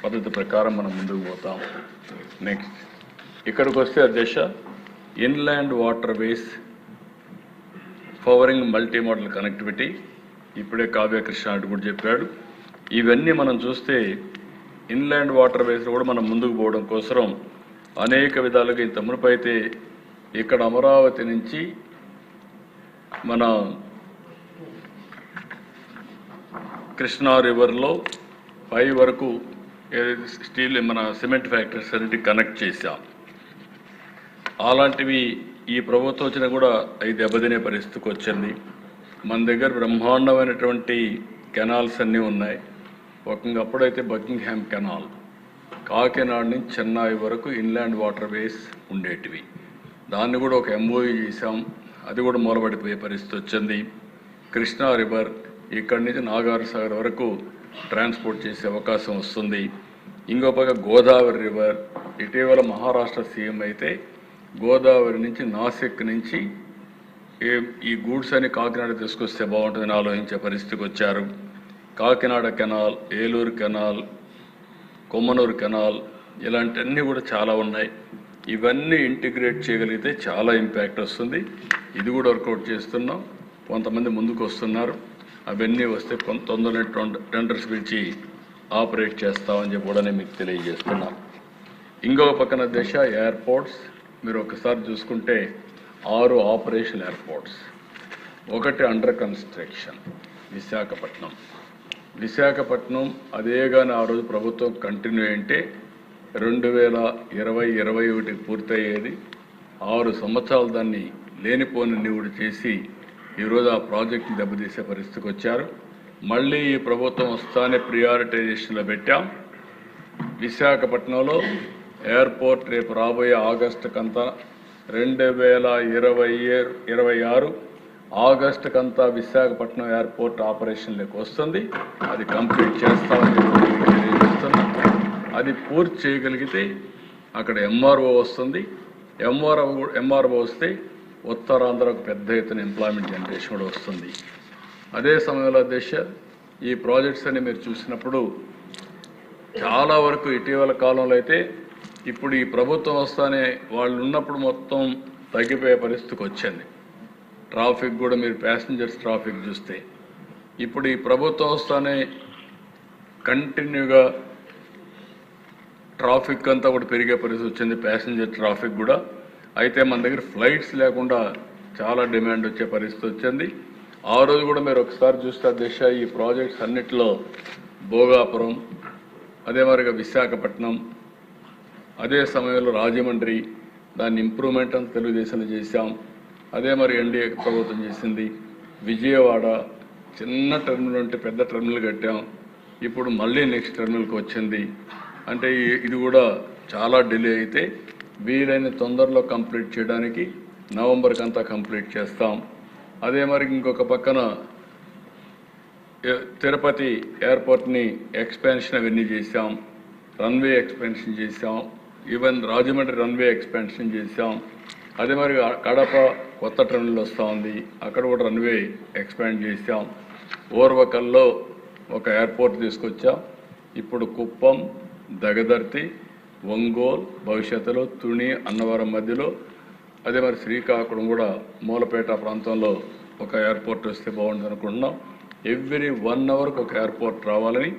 పద్ధతి ప్రకారం మనం ముందుకు పోతాం. నెక్స్ట్ ఇక్కడికి వస్తే అధ్యక్ష, inland water ways pouring multi modal connectivity, ఇప్పుడే కావ్య కృష్ణ కూడా చెప్పాడు. ఇవన్నీ మనం చూస్తే ఇన్లాండ్ వాటర్ వేస్ కూడా మనం ముందుకు పోవడం కోసం అనేక విధాలుగా ఇంత మునుపైతే ఇక్కడ అమరావతి నుంచి మన కృష్ణా రివర్లో పై వరకు స్టీల్ మన సిమెంట్ ఫ్యాక్టరీస్ అన్నిటికి కనెక్ట్ చేశాం. అలాంటివి ఈ ప్రభుత్వం వచ్చినా కూడా అవి దెబ్బతినే పరిస్థితికి వచ్చింది. మన దగ్గర బ్రహ్మాండమైనటువంటి కెనాల్స్ అన్నీ ఉన్నాయి. ఒకప్పుడైతే బకింగ్హామ్ కెనాల్ కాకినాడ నుంచి చెన్నై వరకు ఇన్లాండ్ వాటర్ వేస్ ఉండేటివి. దాన్ని కూడా ఒక ఎంఓయూ చేశాం. అది కూడా మూలబడిపోయే పరిస్థితి వచ్చింది. కృష్ణా రివర్ ఇక్కడి నుంచి నాగార్జునసాగర్ వరకు ట్రాన్స్పోర్ట్ చేసే అవకాశం వస్తుంది. ఇంకో పక్క గోదావరి రివర్, ఇటీవల మహారాష్ట్ర సీఎం అయితే గోదావరి నుంచి నాసిక్ నుంచి ఈ గూడ్స్ అని కాకినాడ తీసుకొస్తే బాగుంటుందని ఆలోచించే పరిస్థితికి వచ్చారు. Kakinada canal, Eluru canal, Kommanuru canal ఇలాంటివన్నీ కూడా చాలా ఉన్నాయి. ఇవన్నీ ఇంటిగ్రేట్ చేయగలిగితే చాలా ఇంపాక్ట్ వస్తుంది. ఇది కూడా వర్కౌట్ చేస్తున్నాం. కొంతమంది ముందుకు వస్తున్నారు. అవన్నీ వస్తే తొందరనే టెండర్స్ పిలిచి ఆపరేట్ చేస్తామని చెప్పి కూడా నేను మీకు తెలియజేస్తున్నాను. ఇంకొక పక్కన దశ ఎయిర్పోర్ట్స్. మీరు ఒకసారి చూసుకుంటే 6 ఆపరేషనల్ ఎయిర్పోర్ట్స్, ఒకటి అండర్ కన్స్ట్రక్షన్ విశాఖపట్నం. అదే కానీ ఆ రోజు ప్రభుత్వం కంటిన్యూ అంటే 2020-21 పూర్తయ్యేది. 6 సంవత్సరాలు దాన్ని లేనిపోని కూడా చేసి ఈరోజు ఆ ప్రాజెక్టుని దెబ్బతీసే పరిస్థితికి వచ్చారు. మళ్ళీ ఈ ప్రభుత్వం వస్తానే ప్రియారిటైజేషన్లో పెట్టాం. విశాఖపట్నంలో ఎయిర్పోర్ట్ రేపు రాబోయే ఆగస్టుకంతా 2026 ఆగస్టుకంతా విశాఖపట్నం ఎయిర్పోర్ట్ ఆపరేషన్లోకి వస్తుంది. అది కంప్లీట్ చేస్తామని తెలియజేస్తున్నాం. అది పూర్తి చేయగలిగితే అక్కడ ఎంఆర్ఓ వస్తుంది. ఎంఆర్ఓ వస్తే ఉత్తరాంధ్రకు పెద్ద ఎత్తున ఎంప్లాయ్మెంట్ జనరేషన్ కూడా వస్తుంది. అదే సమయంలో దేశ ఈ ప్రాజెక్ట్స్ అన్ని మీరు చూసినప్పుడు చాలా వరకు ఇటీవల కాలంలో అయితే ఇప్పుడు ఈ ప్రభుత్వం వస్తానే వాళ్ళు ఉన్నప్పుడు మొత్తం తగ్గిపోయే పరిస్థితికి వచ్చింది. ట్రాఫిక్ కూడా మీరు ప్యాసింజర్స్ ట్రాఫిక్ చూస్తే ఇప్పుడు ఈ ప్రభుత్వం వస్తానే కంటిన్యూగా ట్రాఫిక్ అంతా కూడా పెరిగే పరిస్థితి వచ్చింది, ప్యాసింజర్ ట్రాఫిక్ కూడా. అయితే మన దగ్గర ఫ్లైట్స్ లేకుండా చాలా డిమాండ్ వచ్చే పరిస్థితి వచ్చింది. ఆ రోజు కూడా మీరు ఒకసారి చూస్తే దిశ ఈ ప్రాజెక్ట్స్ అన్నిటిలో భోగాపురం, అదే మరిగా విశాఖపట్నం, అదే సమయంలో రాజమండ్రి దాన్ని ఇంప్రూవ్మెంట్ అంతా తెలుగుదేశంలో చేశాం. అదే మరి ఎన్డీఏ ప్రభుత్వం చేసింది. విజయవాడ చిన్న టర్మినల్ ఉంటే పెద్ద టర్మినల్ కట్టాం. ఇప్పుడు మళ్ళీ నెక్స్ట్ టర్మినల్కి వచ్చింది. అంటే ఇది కూడా చాలా డిలే అయితే వీలైన తొందరలో కంప్లీట్ చేయడానికి నవంబర్కి అంతా కంప్లీట్ చేస్తాం. అదే మరి ఇంకొక పక్కన తిరుపతి ఎయిర్పోర్ట్ని ఎక్స్పాన్షన్ అవన్నీ చేశాం. రన్వే ఎక్స్పాన్షన్ చేశాం. ఈవెన్ రాజమండ్రి రన్వే ఎక్స్పాన్షన్ చేశాం. అదే మరి కడప కొత్త టర్మినల్ వస్తూ ఉంది, అక్కడ కూడా రన్వే ఎక్స్పాండ్ చేశాం. ఓర్వకల్లో ఒక ఎయిర్పోర్ట్ తీసుకొచ్చాం. ఇప్పుడు కుప్పం, దగదర్తి, ఒంగోలు, భవిష్యత్తులో తుని, అన్నవరం మధ్యలో, అదే మరి శ్రీకాకుళం కూడా మూలపేట ప్రాంతంలో ఒక ఎయిర్పోర్ట్ వస్తే బాగుంటుంది అనుకుంటున్నాం. ఎవ్రీ 1 అవర్కి ఒక ఎయిర్పోర్ట్ రావాలని,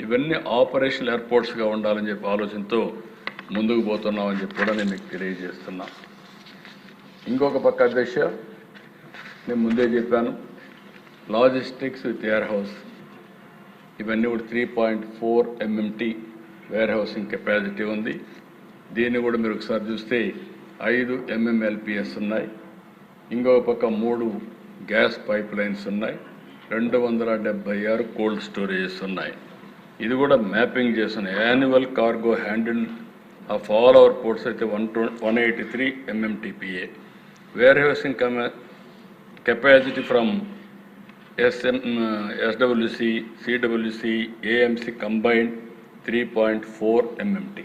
ఇవన్నీ ఆపరేషనల్ ఎయిర్పోర్ట్స్గా ఉండాలని చెప్పి ఆలోచనతో ముందుకు పోతున్నామని చెప్పి కూడా నేను మీకు తెలియజేస్తున్నా. ఇంకొక పక్క అధ్యక్ష, నేను ముందే చెప్పాను, లాజిస్టిక్స్ విత్ ఎయిర్ హౌస్ ఇవన్నీ కూడా 3.4 MMT వేర్ హౌసింగ్ కెపాసిటీ ఉంది. దీన్ని కూడా మీరు ఒకసారి చూస్తే 5 MMLPS ఉన్నాయి. ఇంకొక పక్క 3 గ్యాస్ పైప్ లైన్స్ ఉన్నాయి. 276 కోల్డ్ స్టోరేజెస్ ఉన్నాయి. ఇది కూడా మ్యాపింగ్ చేస్తున్నాయి. Annual cargo handle of all our ports అయితే 183 MMTPA. Warehousing capacity from SWC, CWC, AMC combined 3.4 MMT.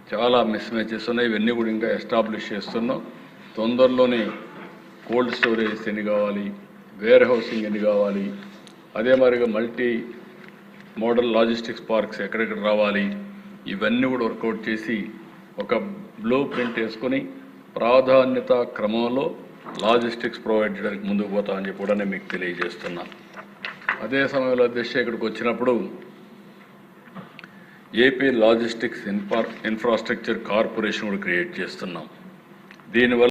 చాలా మిస్ మ్యాచెస్ ఉన్నాయి. ఇవన్నీ కూడా ఇంకా ఎస్టాబ్లిష్ చేస్తున్నాం. తొందరలోనే కోల్డ్ స్టోరేజ్ ఎన్ని కావాలి, వేర్ హౌసింగ్ ఎన్ని కావాలి, అదే మరిగా మల్టీ మోడల్ లాజిస్టిక్స్ పార్క్స్ ఎక్కడెక్కడ రావాలి, ఇవన్నీ కూడా వర్కౌట్ చేసి ఒక బ్లూ ప్రింట్ వేసుకొని ప్రాధాన్యత క్రమంలో లాజిస్టిక్స్ ప్రొవైడ్ చేయడానికి ముందుకు పోతామని చెప్పి కూడా నేను మీకు తెలియజేస్తున్నాను. అదే సమయంలో అధ్యక్ష ఇక్కడికి వచ్చినప్పుడు ఏపీ లాజిస్టిక్స్ ఇన్ఫ్రాస్ట్రక్చర్ కార్పొరేషన్ కూడా క్రియేట్ చేస్తున్నాం. దీనివల్ల